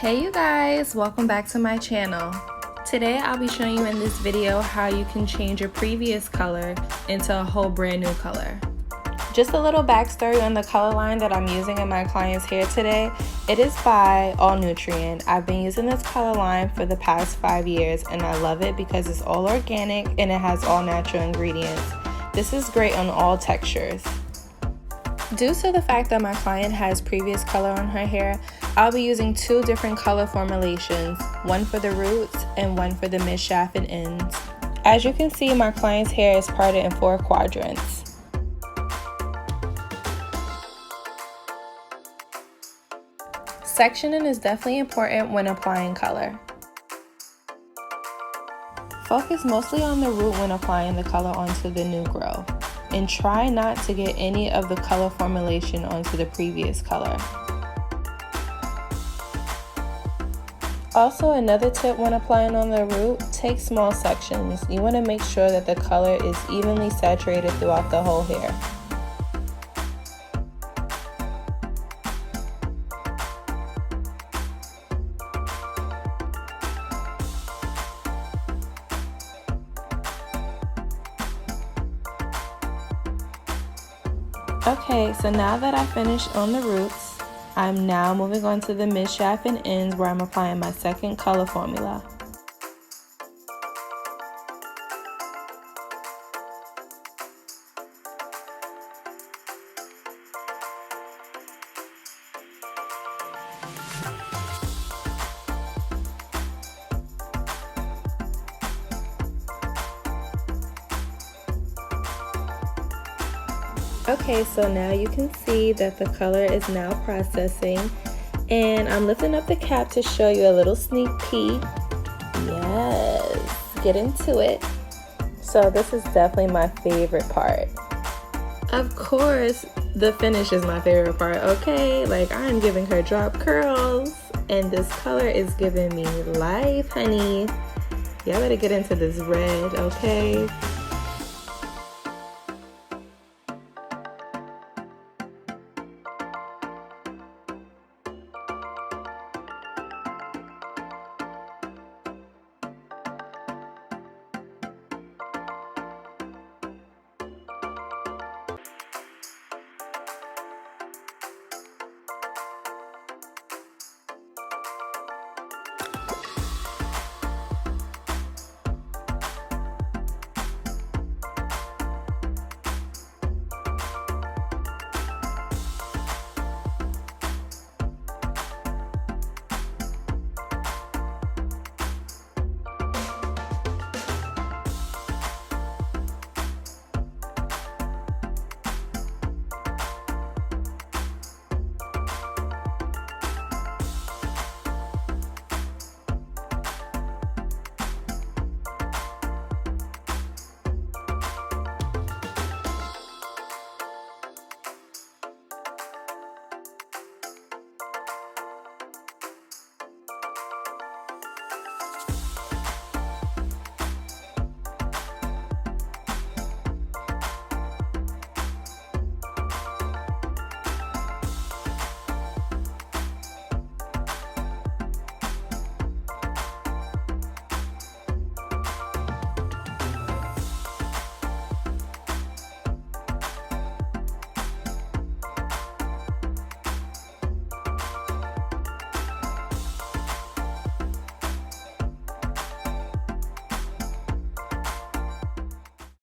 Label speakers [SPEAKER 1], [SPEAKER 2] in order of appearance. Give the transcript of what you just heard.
[SPEAKER 1] Hey you guys, welcome back to my channel. Today I'll be showing you in this video how you can change your previous color into a whole brand new color. Just a little backstory on the color line that I'm using in my client's hair today. It is by All Nutrient. I've been using this color line for the past 5 years and I love it because it's all organic and it has all natural ingredients. This is great on all textures. Due to the fact that my client has previous color on her hair, I'll be using 2 different color formulations, one for the roots and one for the mid-shaft and ends. As you can see, my client's hair is parted in 4 quadrants. Sectioning is definitely important when applying color. Focus mostly on the root when applying the color onto the new growth, and try not to get any of the color formulation onto the previous color. Also, another tip when applying on the root, take small sections. You want to make sure that the color is evenly saturated throughout the whole hair. Okay, so now that I finished on the roots, I'm now moving on to the mid-shaft and ends where I'm applying my second color formula. Okay, so now you can see that the color is now processing, and I'm lifting up the cap to show you a little sneak peek. Yes, get into it. So this is definitely my favorite part. Of course, the finish is my favorite part, okay? Like, I'm giving her drop curls, and this color is giving me life, honey. Y'all better get into this red, okay?